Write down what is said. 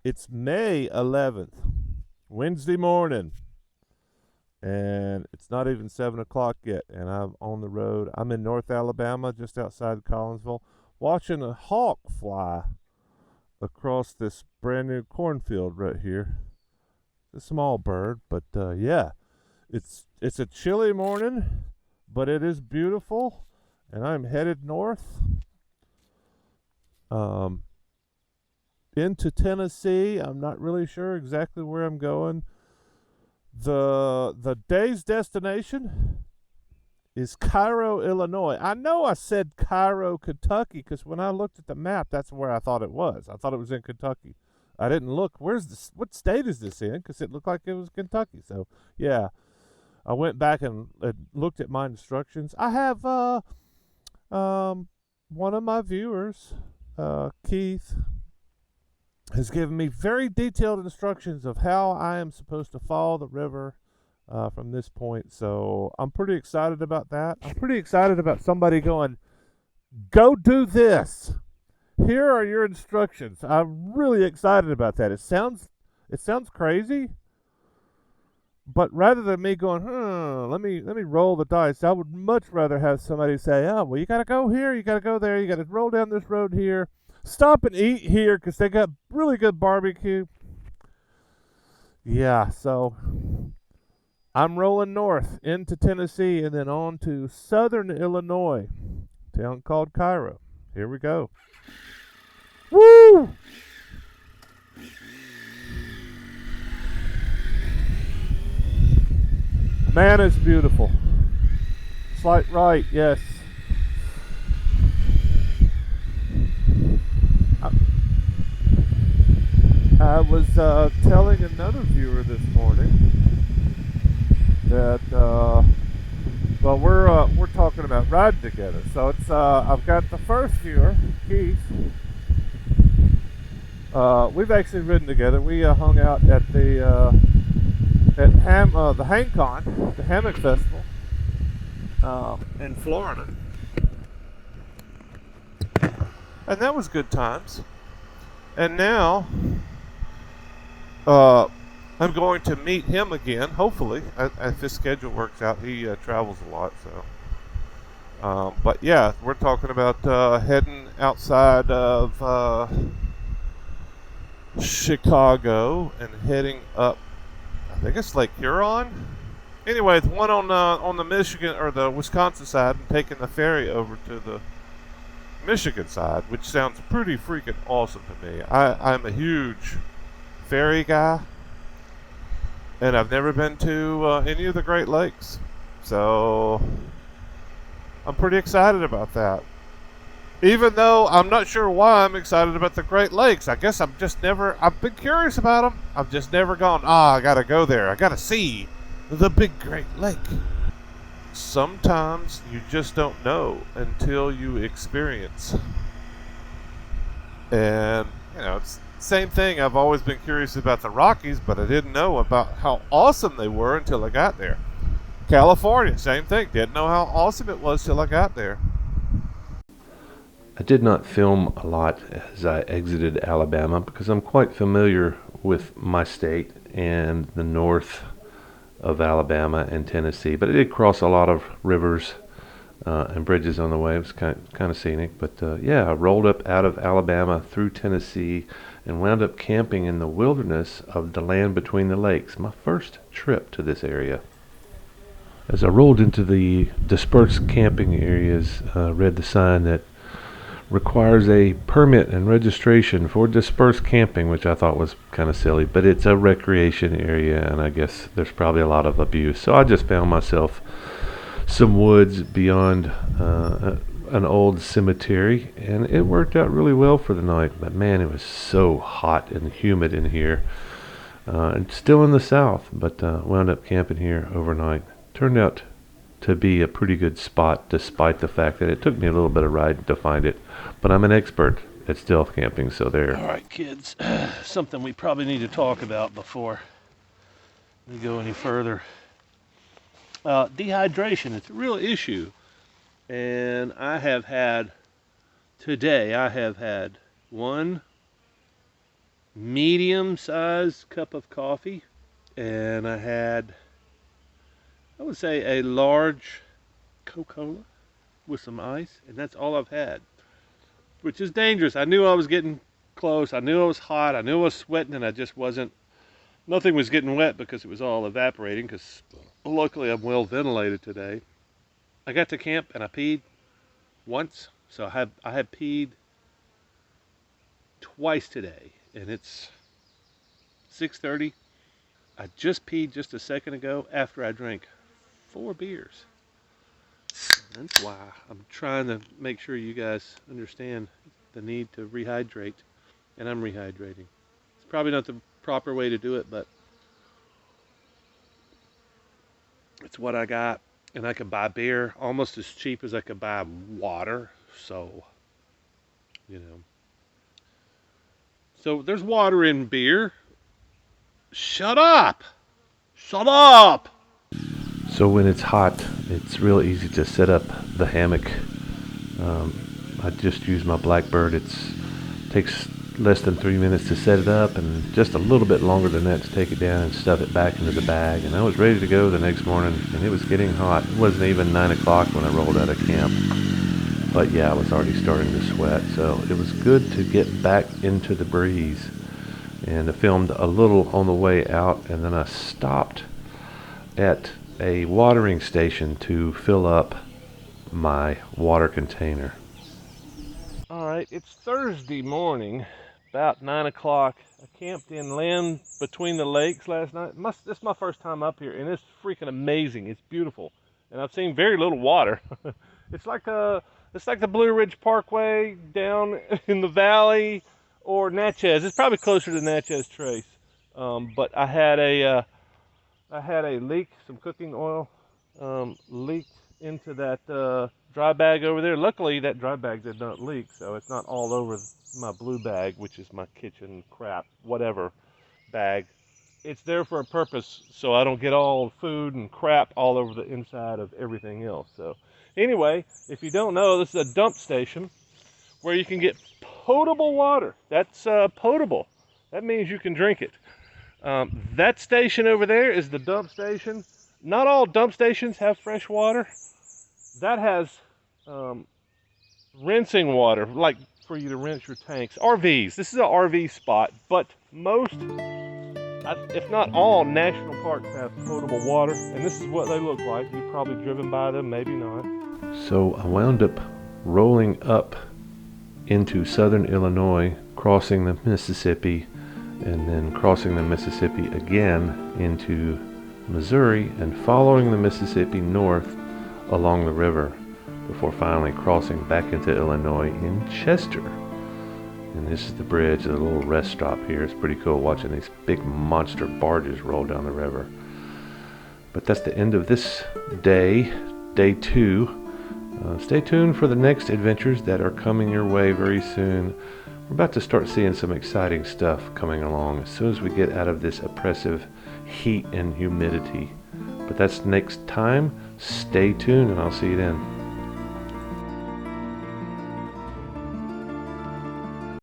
It's May 11th, Wednesday morning, and it's not even 7 o'clock yet, and I'm on the road. I'm in North Alabama, just outside Collinsville, watching a hawk fly across this brand new cornfield right here. It's a small bird, but yeah, it's a chilly morning, but it is beautiful, and I'm headed north. Um, Into Tennessee. I'm not really sure exactly where I'm going. The day's destination is Cairo, Illinois. I know I said Cairo, Kentucky, because when I looked at the map, that's where I thought it was. I thought it was in Kentucky. I didn't look. Where's this? What state is this in? Because it looked like it was Kentucky. So yeah, I went back and looked at my instructions. I have one of my viewers, Keith, has given me very detailed instructions of how I am supposed to follow the river from this point. So I'm pretty excited about that. I'm pretty excited about somebody going, go do this. Here are your instructions. I'm really excited about that. It sounds crazy, but rather than me going, let me roll the dice, I would much rather have somebody say, oh, well, you got to go here, you got to go there, you got to roll down this road here, stop and eat here because they got really good barbecue. Yeah, so I'm rolling north into Tennessee and then on to southern Illinois, a town called Cairo. Here we go. Woo! Man, it's beautiful. Slight right, yes. I, I was telling another viewer this morning that well, we're talking about riding together. So it's I've got the first viewer, Keith. We've actually ridden together. We hung out at the HangCon, the Hammock Festival, in Florida, and that was good times. And now, I'm going to meet him again. Hopefully, if his schedule works out. He travels a lot, so. But yeah, we're talking about heading outside of Chicago and heading up. I think it's Lake Huron. Anyway, it's one on the Michigan or the Wisconsin side, and taking the ferry over to the Michigan side, which sounds pretty freaking awesome to me. I'm a huge ferry guy, and I've never been to any of the Great Lakes, so I'm pretty excited about that. Even though I'm not sure why I'm excited about the Great Lakes. I guess I've been curious about them. I've just never gone, I gotta go there. I gotta see the big Great Lake. Sometimes you just don't know until you experience. And, it's the same thing. I've always been curious about the Rockies, but I didn't know about how awesome they were until I got there. California, same thing. Didn't know how awesome it was till I got there. I did not film a lot as I exited Alabama because I'm quite familiar with my state and the north of Alabama and Tennessee, but I did cross a lot of rivers and bridges on the way. It was kind of scenic, but yeah, I rolled up out of Alabama through Tennessee and wound up camping in the wilderness of the land between the lakes, my first trip to this area. As I rolled into the dispersed camping areas, read the sign that requires a permit and registration for dispersed camping, which I thought was kind of silly, but it's a recreation area, and I guess there's probably a lot of abuse. So I just found myself some woods beyond an old cemetery, and it worked out really well for the night. But man, it was so hot and humid in here. And still in the south, but wound up camping here overnight. Turned out to be a pretty good spot, despite the fact that it took me a little bit of ride to find it. But I'm an expert at stealth camping, so there. All right, kids, something we probably need to talk about before we go any further. Dehydration, it's a real issue. And I have had 1, medium-sized cup of coffee, and I had, I would say, a large Coca-Cola with some ice, and that's all I've had, which is dangerous. I knew I was getting close. I knew I was hot. I knew I was sweating, and I just wasn't. Nothing was getting wet because it was all evaporating. Because luckily I'm well ventilated today. I got to camp and I peed once, so I had peed twice today, and it's 6:30. I just peed just a second ago after I drank 4 beers. That's why I'm trying to make sure you guys understand the need to rehydrate, and I'm rehydrating. It's probably not the proper way to do it, but it's what I got. And I could buy beer almost as cheap as I could buy water. So, you know. So there's water in beer. Shut up! Shut up! So when it's hot, it's real easy to set up the hammock. I just use my Blackbird. It takes less than 3 minutes to set it up, and just a little bit longer than that to take it down and stuff it back into the bag. And I was ready to go the next morning, and it was getting hot. It wasn't even 9 o'clock when I rolled out of camp. But yeah, I was already starting to sweat, so it was good to get back into the breeze. And I filmed a little on the way out, and then I stopped at a watering station to fill up my water container. All right, it's Thursday morning, about 9 o'clock. I camped inland between the lakes last night. This is my first time up here, and it's freaking amazing. It's beautiful, and I've seen very little water. It's like the Blue Ridge Parkway down in the valley, or Natchez. It's probably closer to Natchez Trace. But I had a leak, some cooking oil leaked into that dry bag over there. Luckily, that dry bag did not leak, so it's not all over my blue bag, which is my kitchen crap, whatever bag. It's there for a purpose, so I don't get all food and crap all over the inside of everything else. So anyway, if you don't know, this is a dump station where you can get potable water. That's potable. That means you can drink it. That station over there is the dump station. Not all dump stations have fresh water. That has rinsing water, like for you to rinse your tanks. RVs. This is an RV spot, but most, if not all, national parks have potable water, and this is what they look like. You've probably driven by them, maybe not. So I wound up rolling up into southern Illinois, crossing the Mississippi, and then crossing the Mississippi again into Missouri, and following the Mississippi north along the river before finally crossing back into Illinois in Chester. And this is the bridge, the little rest stop here. It's pretty cool watching these big monster barges roll down the river. But that's the end of this day, day 2. Stay tuned for the next adventures that are coming your way very soon. We're about to start seeing some exciting stuff coming along as soon as we get out of this oppressive heat and humidity. But that's next time. Stay tuned, and I'll see you then.